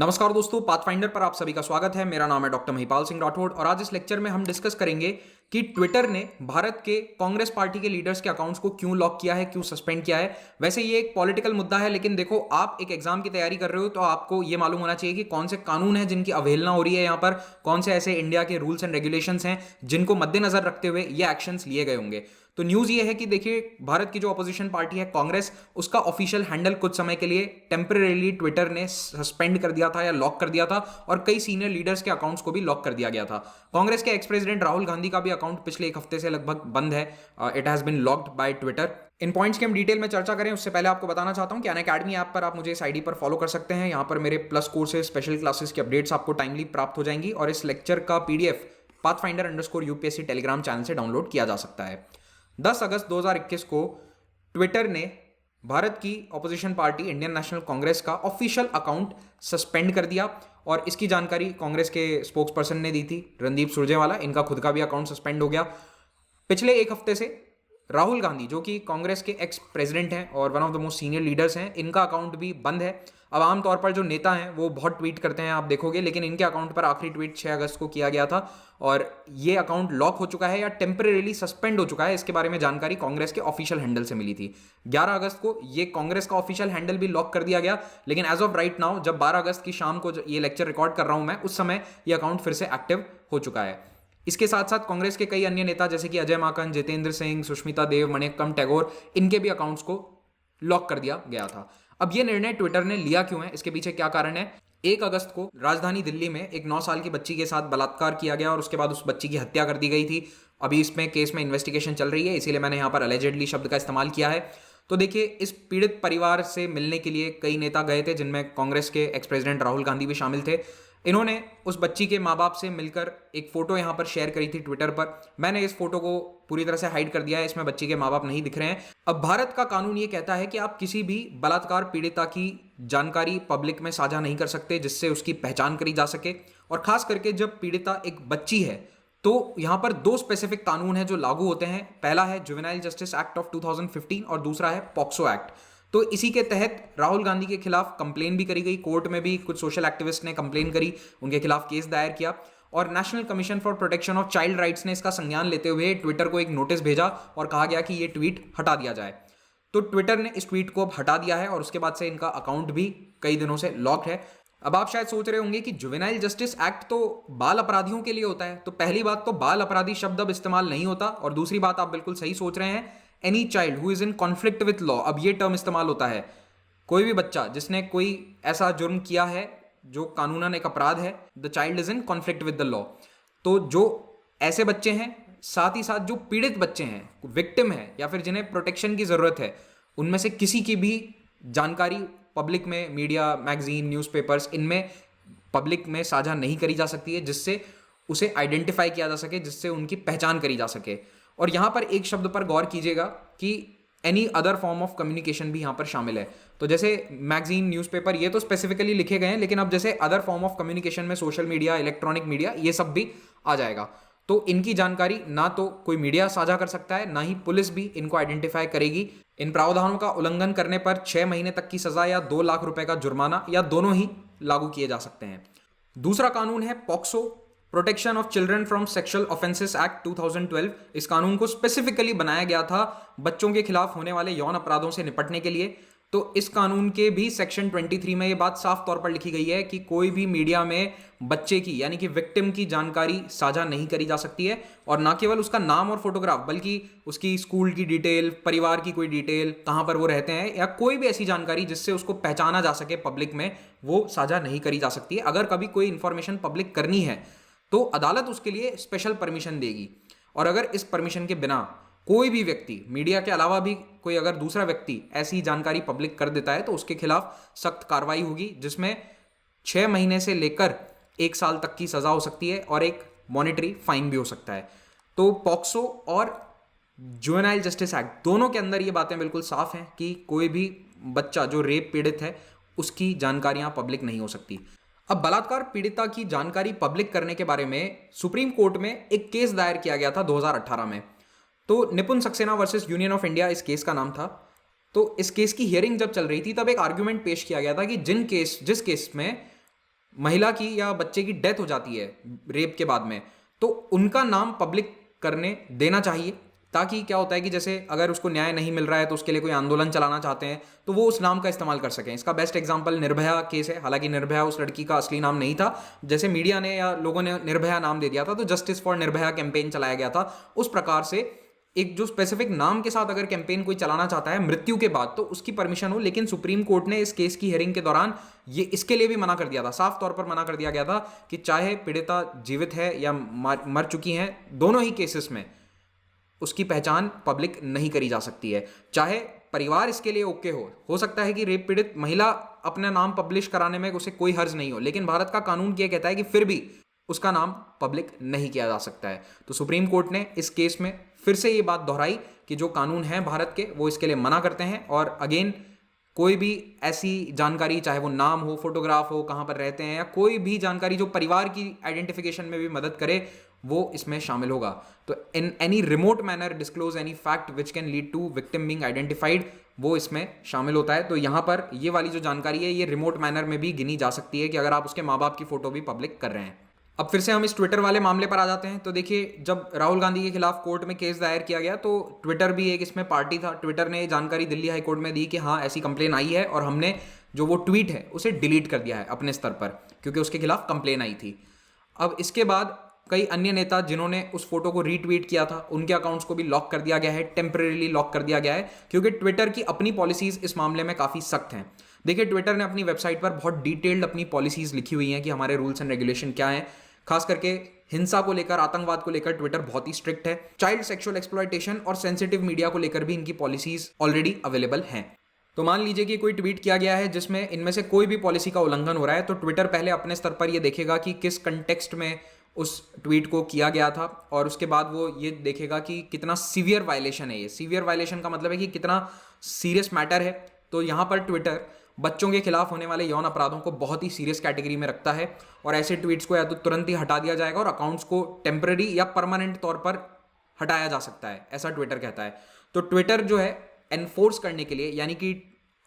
नमस्कार दोस्तों, पाथफाइंडर पर आप सभी का स्वागत है। मेरा नाम है डॉक्टर महिपाल सिंह राठौड़ और आज इस लेक्चर में हम डिस्कस करेंगे कि ट्विटर ने भारत के कांग्रेस पार्टी के लीडर्स के अकाउंट्स को क्यों लॉक किया है, क्यों सस्पेंड किया है। वैसे ये एक पॉलिटिकल मुद्दा है, लेकिन देखो, आप एक एग्जाम की तैयारी कर रहे हो तो आपको ये मालूम होना चाहिए कि कौन से कानून हैं जिनकी अवहेलना हो रही है यहाँ पर, कौन से ऐसे इंडिया के रूल्स एंड रेगुलेशंस हैं जिनको मद्देनजर रखते हुए ये एक्शंस लिए गए होंगे। तो न्यूज़ ये है कि देखिए, भारत की जो अपोजिशन पार्टी है कांग्रेस, उसका ऑफिशियल हैंडल कुछ समय के लिए टेम्परेरीली ट्विटर ने सस्पेंड कर दिया था या लॉक कर दिया था और कई सीनियर लीडर्स के अकाउंट्स को भी लॉक कर दिया गया था। कांग्रेस के एक्स प्रेसिडेंट राहुल गांधी का भी अकाउंट पिछले एक हफ्ते से लगभग बंद है। It has been locked by Twitter. इन पॉइंट्स की हम डिटेल में चर्चा करें उससे पहले आपको बताना चाहता हूं कि अनअकैडमी ऐप पर आप मुझे इस आईडी पर फॉलो कर सकते हैं। यहां पर मेरे प्लस कोर्सेज, स्पेशल क्लासेस की अपडेट्स आपको टाइमली प्राप्त हो जाएंगी और इस लेक्चर का पीडीएफ pathfinder_UPSC टेलीग्राम चैनल से डाउनलोड किया जा सकता है। 10 अगस्त 2021 को ट्विटर ने भारत की opposition party Indian national Congress का ऑफिशियल अकाउंट सस्पेंड कर दिया और इसकी जानकारी कांग्रेस के स्पोक्स पर्सन ने दी थी, रणदीप सुरजेवाला। इनका खुद का भी अकाउंट सस्पेंड हो गया। पिछले एक हफ्ते से राहुल गांधी, जो कि कांग्रेस के एक्स प्रेसिडेंट हैं और one of the most senior leaders हैं, इनका अकाउंट भी बंद है। अब आमतौर पर जो नेता हैं वो बहुत ट्वीट करते हैं, आप देखोगे, लेकिन इनके अकाउंट पर आखिरी ट्वीट 6 अगस्त को किया गया था और ये अकाउंट लॉक हो चुका है या टेम्परेरीली सस्पेंड हो चुका है। इसके बारे में जानकारी कांग्रेस के ऑफिशियल हैंडल से मिली थी। 11 अगस्त को ये कांग्रेस का ऑफिशियल हैंडल भी लॉक कर दिया गया, लेकिन एज ऑफ राइट नाउ, जब 12 अगस्त की शाम को ये लेक्चर रिकॉर्ड कर रहा हूं मैं, उस समय ये अकाउंट फिर से एक्टिव हो चुका है। इसके साथ साथ कांग्रेस के कई अन्य नेता जैसे कि अजय माकन, जितेंद्र सिंह, सुष्मिता देव, मणिक्कम टैगोर, इनके भी अकाउंट्स को लॉक कर दिया गया था। अब यह निर्णय ट्विटर ने लिया क्यों है, इसके पीछे क्या कारण है? 1 अगस्त को राजधानी दिल्ली में एक 9 साल की बच्ची के साथ बलात्कार किया गया और उसके बाद उस बच्ची की हत्या कर दी गई थी। अभी इसमें केस में इन्वेस्टिगेशन चल रही है, इसीलिए मैंने यहां पर अलेजेडली शब्द का इस्तेमाल किया है। तो देखिए, इस पीड़ित परिवार से मिलने के लिए कई नेता गए थे, जिनमें कांग्रेस के एक्स प्रेसिडेंट राहुल गांधी भी शामिल थे। इन्होंने उस बच्ची के माँ बाप से मिलकर एक फोटो यहाँ पर शेयर करी थी ट्विटर पर। मैंने इस फोटो को पूरी तरह से हाइड कर दिया है, इसमें बच्ची के माँ बाप नहीं दिख रहे हैं। अब भारत का कानून ये कहता है कि आप किसी भी बलात्कार पीड़िता की जानकारी पब्लिक में साझा नहीं कर सकते जिससे उसकी पहचान करी जा सके, और खास करके जब पीड़िता एक बच्ची है तो यहाँ पर 2 स्पेसिफिक कानून हैं जो लागू होते हैं। पहला है जुवेनाइल जस्टिस एक्ट ऑफ 2015 और दूसरा है पॉक्सो एक्ट। तो इसी के तहत राहुल गांधी के खिलाफ कंप्लेन भी करी गई, कोर्ट में भी कुछ सोशल एक्टिविस्ट ने कंप्लेन करी, उनके खिलाफ केस दायर किया और national commission for protection of child rights ने इसका संज्ञान लेते हुए ट्विटर को एक नोटिस भेजा और कहा गया कि ये ट्वीट हटा दिया जाए। तो ट्विटर ने इस ट्वीट को अब हटा दिया है और उसके बाद से इनका अकाउंट भी कई दिनों से लॉक है। अब आप शायद सोच रहे होंगे कि जुवेनाइल जस्टिस एक्ट तो बाल अपराधियों के लिए होता है, तो पहली बात तो बाल अपराधी शब्द अब इस्तेमाल नहीं होता, और दूसरी बात आप बिल्कुल सही सोच रहे हैं, any child who is in conflict with law, अब ये टर्म इस्तेमाल होता है। कोई भी बच्चा जिसने कोई ऐसा जुर्म किया है जो कानूनन एक अपराध है, the child is in conflict with the law. तो जो ऐसे बच्चे हैं, साथ ही साथ जो पीड़ित बच्चे हैं, विक्टिम है या फिर जिन्हें प्रोटेक्शन की जरूरत है, उनमें से किसी की भी जानकारी पब्लिक में, मीडिया, मैगजीन, न्यूज़पेपर्स, इनमें पब्लिक में साझा नहीं करी जा सकती है जिससे उसे आइडेंटिफाई किया जा सके, जिससे उनकी पहचान करी जा सके। और यहाँ पर एक शब्द पर गौर कीजिएगा कि any other form of communication भी यहाँ पर शामिल है। तो जैसे मैगजीन, न्यूज़पेपर, ये तो स्पेसिफिकली लिखे गए हैं, लेकिन अब जैसे अदर फॉर्म ऑफ कम्युनिकेशन में सोशल मीडिया, इलेक्ट्रॉनिक मीडिया, ये सब भी आ जाएगा। तो इनकी जानकारी ना तो कोई मीडिया साझा कर सकता है, ना ही पुलिस भी इनको आइडेंटिफाई करेगी। इन प्रावधानों का उल्लंघन करने पर 6 महीने तक की सजा या 2 लाख रुपए का जुर्माना या दोनों ही लागू किए जा सकते हैं। दूसरा कानून है POCSO, protection of children from sexual offences act 2012। इस कानून को स्पेसिफिकली बनाया गया था बच्चों के खिलाफ होने वाले यौन अपराधों से निपटने के लिए। तो इस कानून के भी सेक्शन 23 में ये बात साफ तौर पर लिखी गई है कि कोई भी मीडिया में बच्चे की, यानी कि विक्टिम की जानकारी साझा नहीं करी जा सकती है, और ना केवल उसका नाम और फोटोग्राफ, बल्कि उसकी स्कूल की डिटेल, परिवार की कोई डिटेल, कहाँ पर वो रहते हैं, या कोई भी ऐसी जानकारी जिससे उसको पहचाना जा सके पब्लिक में, वो साझा नहीं करी जा सकती है। अगर कभी कोई इंफॉर्मेशन पब्लिक करनी है तो अदालत उसके लिए स्पेशल परमिशन देगी, और अगर इस परमिशन के बिना कोई भी व्यक्ति, मीडिया के अलावा भी कोई अगर दूसरा व्यक्ति ऐसी जानकारी पब्लिक कर देता है तो उसके खिलाफ सख्त कार्रवाई होगी, जिसमें 6 महीने से लेकर 1 साल तक की सजा हो सकती है और एक मॉनेटरी फाइन भी हो सकता है। तो पॉक्सो और जुवेनाइल जस्टिस एक्ट दोनों के अंदर ये बातें बिल्कुल साफ हैं कि कोई भी बच्चा जो रेप पीड़ित है उसकी जानकारियां पब्लिक नहीं हो सकती। अब बलात्कार पीड़िता की जानकारी पब्लिक करने के बारे में सुप्रीम कोर्ट में एक केस दायर किया गया था 2018 में। तो निपुण Saxena versus union of India इस केस का नाम था। तो इस केस की हियरिंग जब चल रही थी तब एक आर्ग्यूमेंट पेश किया गया था कि जिस केस में महिला की या बच्चे की डेथ हो जाती है रेप के बाद में, तो उनका नाम पब्लिक करने देना चाहिए, ताकि क्या होता है कि जैसे अगर उसको न्याय नहीं मिल रहा है तो उसके लिए कोई आंदोलन चलाना चाहते हैं तो वो उस नाम का इस्तेमाल कर सकें। इसका बेस्ट एग्जांपल निर्भया केस है। हालांकि निर्भया उस लड़की का असली नाम नहीं था, जैसे मीडिया ने या लोगों ने निर्भया नाम दे दिया था, तो जस्टिस फॉर निर्भया कैंपेन चलाया गया था। उस प्रकार से एक जो स्पेसिफिक नाम के साथ अगर कैंपेन कोई चलाना चाहता है मृत्यु के बाद तो उसकी परमिशन हो, लेकिन सुप्रीम कोर्ट ने इस केस की हियरिंग के दौरान ये इसके लिए भी मना कर दिया था, साफ तौर पर मना कर दिया गया था कि चाहे पीड़िता जीवित है या मर चुकी हैं, दोनों ही केसेस में उसकी पहचान पब्लिक नहीं करी जा सकती है। चाहे परिवार इसके लिए ओके हो सकता है कि रेप पीड़ित महिला अपना नाम पब्लिश कराने में उसे कोई हर्ज नहीं हो, लेकिन भारत का कानून क्या कहता है कि फिर भी उसका नाम पब्लिक नहीं किया जा सकता है। तो सुप्रीम कोर्ट ने इस केस में फिर से ये बात दोहराई कि जो कानून है भारत के वो इसके लिए मना करते हैं, और अगेन कोई भी ऐसी जानकारी, चाहे वो नाम हो, फोटोग्राफ हो, कहाँ पर रहते हैं, या कोई भी जानकारी जो परिवार की आइडेंटिफिकेशन में भी मदद करे, वो इसमें शामिल होगा। तो in any remote manner disclose any fact which can lead to victim being identified, वो इसमें शामिल होता है। तो यहाँ पर ये वाली जो जानकारी है ये रिमोट मैनर में भी गिनी जा सकती है कि अगर आप उसके माँ बाप की फोटो भी पब्लिक कर रहे हैं। अब फिर से हम इस ट्विटर वाले मामले पर आ जाते हैं। तो देखिए, जब राहुल गांधी के खिलाफ कोर्ट में केस दायर किया गया तो ट्विटर भी एक इसमें पार्टी था। ट्विटर ने जानकारी दिल्ली हाई कोर्ट में दी कि हाँ ऐसी कंप्लेन आई है और हमने जो वो ट्वीट है उसे डिलीट कर दिया है अपने स्तर पर, क्योंकि उसके खिलाफ कंप्लेन आई थी। अब इसके बाद कई अन्य नेता जिन्होंने उस फोटो को रीट्वीट किया था उनके अकाउंट्स को भी लॉक कर दिया गया है, टेम्परेरीली लॉक कर दिया गया है, क्योंकि ट्विटर की अपनी पॉलिसीज इस मामले में काफ़ी सख्त हैं। देखिए, ट्विटर ने अपनी वेबसाइट पर बहुत डिटेल्ड अपनी पॉलिसीज लिखी हुई हैं कि हमारे रूल्स एंड रेगुलेशन क्या हैं। खास करके हिंसा को लेकर, आतंकवाद को लेकर ट्विटर बहुत ही स्ट्रिक्ट है। चाइल्ड सेक्सुअल एक्सप्लॉयटेशन और सेंसिटिव मीडिया को लेकर भी इनकी पॉलिसीज ऑलरेडी अवेलेबल हैं। तो मान लीजिए कि कोई ट्वीट किया गया है जिसमें इनमें से कोई भी पॉलिसी का उल्लंघन हो रहा है, तो ट्विटर पहले अपने स्तर पर यह देखेगा कि किस कंटेक्स्ट में उस ट्वीट को किया गया था, और उसके बाद वो ये देखेगा कि कितना सीवियर वायलेशन है। ये सीवियर वायलेशन का मतलब है कि कितना सीरियस मैटर है। तो यहाँ पर ट्विटर बच्चों के खिलाफ होने वाले यौन अपराधों को बहुत ही सीरियस कैटेगरी में रखता है, और ऐसे ट्वीट्स को या तो तुरंत ही हटा दिया जाएगा और अकाउंट्स को टेम्पररी या परमानेंट तौर पर हटाया जा सकता है, ऐसा ट्विटर कहता है। तो ट्विटर जो है एनफोर्स करने के लिए, यानी कि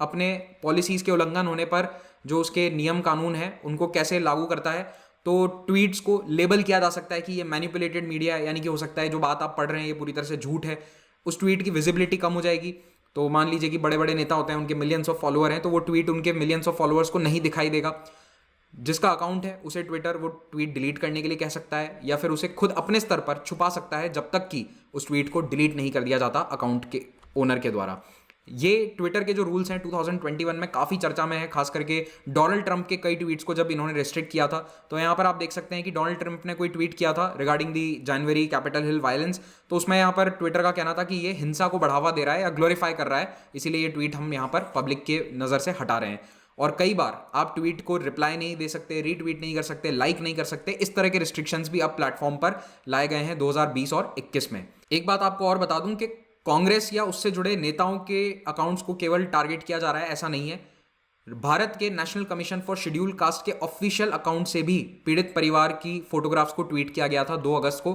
अपने पॉलिसीज़ के उल्लंघन होने पर जो उसके नियम कानून हैं उनको कैसे लागू करता है, तो ट्वीट्स को लेबल किया जा सकता है कि ये मैनिपुलेटेड मीडिया है, यानी कि हो सकता है जो बात आप पढ़ रहे हैं ये पूरी तरह से झूठ है। उस ट्वीट की विजिबिलिटी कम हो जाएगी। तो मान लीजिए कि बड़े बड़े नेता होते हैं, उनके मिलियंस ऑफ फॉलोअर हैं, तो वो ट्वीट उनके मिलियंस ऑफ फॉलोअर्स को नहीं दिखाई देगा। जिसका अकाउंट है उसे ट्विटर वो ट्वीट डिलीट करने के लिए कह सकता है, या फिर उसे खुद अपने स्तर पर छुपा सकता है जब तक कि उस ट्वीट को डिलीट नहीं कर दिया जाता अकाउंट के ओनर के द्वारा। ये ट्विटर के जो रूल्स हैं 2021 में काफ़ी चर्चा में है, खास करके डोनाल्ड ट्रंप के कई ट्वीट्स को जब इन्होंने रेस्ट्रिक्ट किया था। तो यहाँ पर आप देख सकते हैं कि डोनाल्ड ट्रंप ने कोई ट्वीट किया था regarding the January Capitol Hill violence, तो उसमें यहाँ पर ट्विटर का कहना था कि ये हिंसा को बढ़ावा दे रहा है या ग्लोरीफाई कर रहा है, इसीलिए ये ट्वीट हम यहाँ पर पब्लिक के नज़र से हटा रहे हैं। और कई बार आप ट्वीट को रिप्लाई नहीं दे सकते, रीट्वीट नहीं कर सकते, लाइक नहीं कर सकते, इस तरह के रिस्ट्रिक्शंस भी अब प्लेटफॉर्म पर लाए गए हैं 2020 और 21 में। एक बात आपको और बता दूं कि कांग्रेस या उससे जुड़े नेताओं के अकाउंट्स को केवल टारगेट किया जा रहा है, ऐसा नहीं है। भारत के national commission for schedule caste के ऑफिशियल अकाउंट से भी पीड़ित परिवार की फोटोग्राफ्स को ट्वीट किया गया था 2 अगस्त को।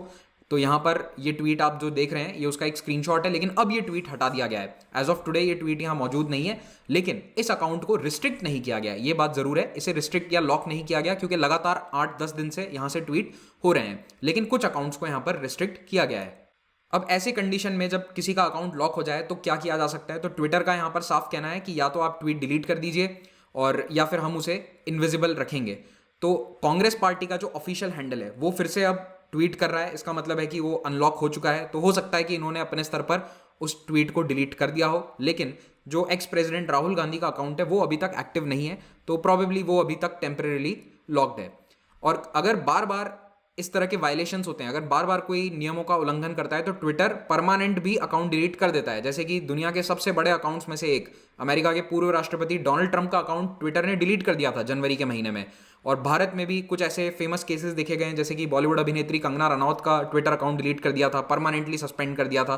तो यहाँ पर ये ट्वीट आप जो देख रहे हैं ये उसका एक स्क्रीनशॉट है, लेकिन अब ये ट्वीट हटा दिया गया है। एज ऑफ टुडे ये ट्वीट यहाँ मौजूद नहीं है, लेकिन इस अकाउंट को रिस्ट्रिक्ट नहीं किया गया, ये बात जरूर है। इसे रिस्ट्रिक्ट या लॉक नहीं किया गया क्योंकि लगातार 8-10 दिन से यहाँ से ट्वीट हो रहे हैं, लेकिन कुछ अकाउंट्स को यहाँ पर रिस्ट्रिक्ट किया गया है। अब ऐसे कंडीशन में जब किसी का अकाउंट लॉक हो जाए तो क्या किया जा सकता है, तो ट्विटर का यहाँ पर साफ कहना है कि या तो आप ट्वीट डिलीट कर दीजिए और या फिर हम उसे इनविजिबल रखेंगे। तो कांग्रेस पार्टी का जो ऑफिशियल हैंडल है वो फिर से अब ट्वीट कर रहा है, इसका मतलब है कि वो अनलॉक हो चुका है। तो हो सकता है कि इन्होंने अपने स्तर पर उस ट्वीट को डिलीट कर दिया हो, लेकिन जो एक्स प्रेसिडेंट राहुल गांधी का अकाउंट है वो अभी तक एक्टिव नहीं है, तो प्रॉबेबली वो अभी तक टेम्परेरीली लॉक्ड है। और अगर बार बार इस तरह के वायलेशंस होते हैं, अगर बार बार कोई नियमों का उल्लंघन करता है तो ट्विटर परमानेंट भी अकाउंट डिलीट कर देता है। जैसे कि दुनिया के सबसे बड़े अकाउंट्स में से एक अमेरिका के पूर्व राष्ट्रपति डोनाल्ड ट्रंप का अकाउंट ट्विटर ने डिलीट कर दिया था जनवरी के महीने में। और भारत में भी कुछ ऐसे फेमस केसेस देखे गए हैं, जैसे कि बॉलीवुड अभिनेत्री कंगना रनौत का ट्विटर अकाउंट डिलीट कर दिया था, परमानेंटली सस्पेंड कर दिया था।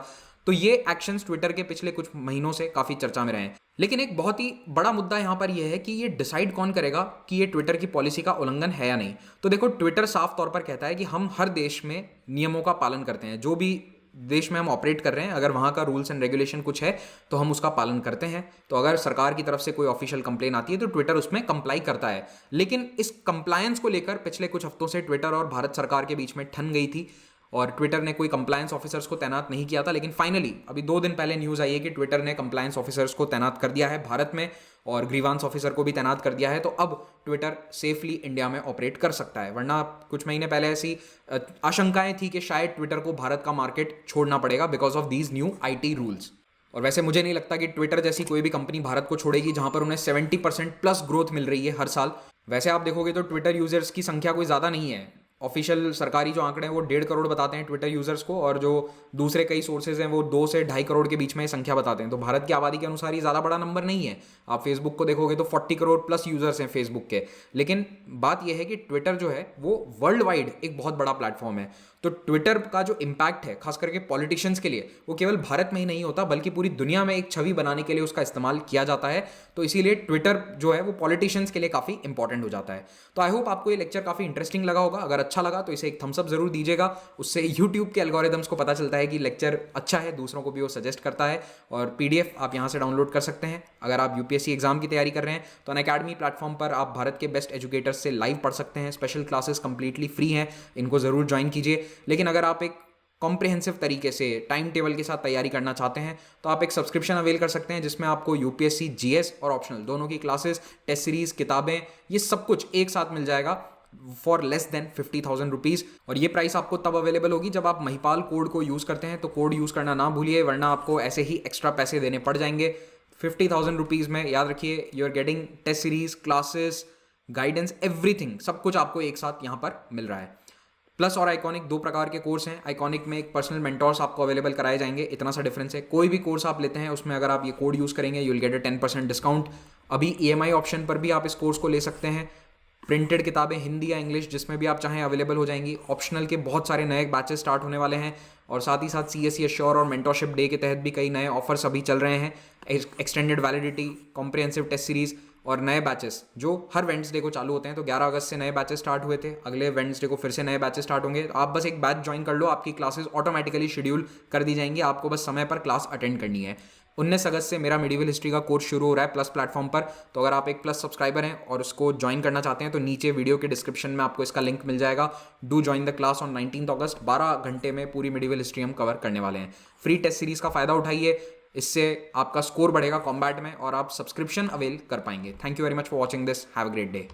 तो ये एक्शंस ट्विटर के पिछले कुछ महीनों से काफ़ी चर्चा में रहे हैं। लेकिन एक बहुत ही बड़ा मुद्दा यहाँ पर यह है कि ये डिसाइड कौन करेगा कि ये ट्विटर की पॉलिसी का उल्लंघन है या नहीं। तो देखो, ट्विटर साफ तौर पर कहता है कि हम हर देश में नियमों का पालन करते हैं, जो भी देश में हम ऑपरेट कर रहे हैं, अगर वहाँ का रूल्स एंड रेगुलेशन कुछ है तो हम उसका पालन करते हैं। तो अगर सरकार की तरफ से कोई ऑफिशियल कंप्लेन आती है तो ट्विटर उसमें कंप्लाई करता है। लेकिन इस कंप्लायंस को लेकर पिछले कुछ हफ्तों से ट्विटर और भारत सरकार के बीच में ठन गई थी और ट्विटर ने कोई कंप्लायंस ऑफिसर्स को तैनात नहीं किया था। लेकिन फाइनली अभी 2 दिन पहले न्यूज़ आई है कि ट्विटर ने कंप्लायंस ऑफिसर्स को तैनात कर दिया है भारत में और ग्रीवांस ऑफिसर को भी तैनात कर दिया है। तो अब ट्विटर सेफली इंडिया में ऑपरेट कर सकता है, वरना कुछ महीने पहले ऐसी आशंकाएं थी कि शायद ट्विटर को भारत का मार्केट छोड़ना पड़ेगा because of these new IT rules. और वैसे मुझे नहीं लगता कि ट्विटर जैसी कोई भी कंपनी भारत को छोड़ेगी जहां पर उन्हें 70% प्लस ग्रोथ मिल रही है हर साल। वैसे आप देखोगे तो ट्विटर यूजर्स की संख्या कोई ज़्यादा नहीं है। ऑफिशियल सरकारी जो आंकड़े हैं वो 1.5 करोड़ बताते हैं ट्विटर यूजर्स को, और जो दूसरे कई सोर्सेज हैं वो 2 से 2.5 करोड़ के बीच में संख्या बताते हैं। तो भारत की आबादी के अनुसार ये ज़्यादा बड़ा नंबर नहीं है। आप फेसबुक को देखोगे तो 40 करोड़ प्लस यूजर्स हैं फेसबुक के। लेकिन बात यह है कि ट्विटर जो है वो वर्ल्ड वाइड एक बहुत बड़ा प्लेटफॉर्म है। तो ट्विटर का जो इम्पैक्ट है खास करके पॉलिटिशियंस के लिए, वो केवल भारत में ही नहीं होता बल्कि पूरी दुनिया में एक छवि बनाने के लिए उसका इस्तेमाल किया जाता है। तो इसीलिए ट्विटर जो है वो पॉलिटिशियंस के लिए काफ़ी इंपॉर्टेंट हो जाता है। तो आई होप आपको ये लेक्चर काफ़ी इंटरेस्टिंग लगा होगा। अगर अच्छा लगा तो इसे एक थम्स अप जरूर दीजिएगा, उससे यूट्यूब के एल्गोरिदम्स को पता चलता है कि लेक्चर अच्छा है, दूसरों को भी वो सजेस्ट करता है। और PDF आप यहाँ से डाउनलोड कर सकते हैं। अगर आप UPSC एग्जाम की तैयारी कर रहे हैं तो अनअकैडमी प्लेटफॉर्म पर आप भारत के बेस्ट एजुकेटर्स से लाइव पढ़ सकते हैं। स्पेशल क्लासेस कंप्लीटली फ्री हैं, इनको ज़रूर ज्वाइन कीजिए। लेकिन अगर आप एक कॉम्प्रिहेंसिव तरीके से टाइम टेबल के साथ तैयारी करना चाहते हैं तो आप एक सब्सक्रिप्शन अवेल कर सकते हैं जिसमें आपको UPSC GS और ऑप्शनल दोनों की क्लासेस, टेस्ट सीरीज, किताबें, ये सब कुछ एक साथ मिल जाएगा फॉर लेस देन 50,000 रुपीज़। और ये प्राइस आपको तब अवेलेबल होगी जब आप महिपाल कोड को यूज़ करते हैं। तो कोड यूज़ करना ना भूलिए, वरना आपको ऐसे ही एक्स्ट्रा पैसे देने पड़ जाएंगे। 50,000 रुपीज़ में याद रखिए you are getting test series, classes, guidance, everything, सब कुछ आपको एक साथ यहाँ पर मिल रहा है। प्लस और आइकॉनिक 2 प्रकार के कोर्स हैं। आइकॉनिक में एक पर्सनल मेंटोर्स आपको अवेलेबल कराए जाएंगे, इतना सा डिफरेंस है। कोई भी कोर्स आप लेते हैं उसमें अगर आप ये कोड यूज़ करेंगे you will get a 10% discount. अभी EMI ऑप्शन पर भी आप इस कोर्स को ले सकते हैं। प्रिंटेड किताबें हिंदी या इंग्लिश जिसमें भी आप चाहें अवेलेबल हो जाएंगी। ऑप्शनल के बहुत सारे नए बैचेस स्टार्ट होने वाले हैं और साथ ही साथ CSE एश्योर और मेंटरशिप डे के तहत भी कई नए ऑफर्स अभी चल रहे हैं। Extended validity, comprehensive test series और नए बैचेस जो हर वेडनेसडे को चालू होते हैं। तो 11 अगस्त से नए बैचेस स्टार्ट हुए थे, अगले वेडनेसडे को फिर से नए बैचेस स्टार्ट होंगे। तो आप बस एक बैच ज्वाइन कर लो, आपकी क्लासेस ऑटोमेटिकली शेड्यूल कर दी जाएंगी, आपको बस समय पर क्लास अटेंड करनी है। 19 अगस्त से मेरा मेडिवल हिस्ट्री का कोर्स शुरू हो रहा है प्लस प्लेटफॉर्म पर। तो अगर आप एक प्लस सब्सक्राइबर हैं और उसको ज्वाइन करना चाहते हैं तो नीचे वीडियो के डिस्क्रिप्शन में आपको इसका लिंक मिल जाएगा। Do join the class on 19 अगस्त। 12 घंटे में पूरी मेडिवल हिस्ट्री हम कवर करने वाले हैं। फ्री टेस्ट सीरीज का फायदा उठाइए, इससे आपका स्कोर बढ़ेगा कॉम्बैट में और आप सब्सक्रिप्शन अवेल कर पाएंगे। Thank you very much for watching this, have a great day.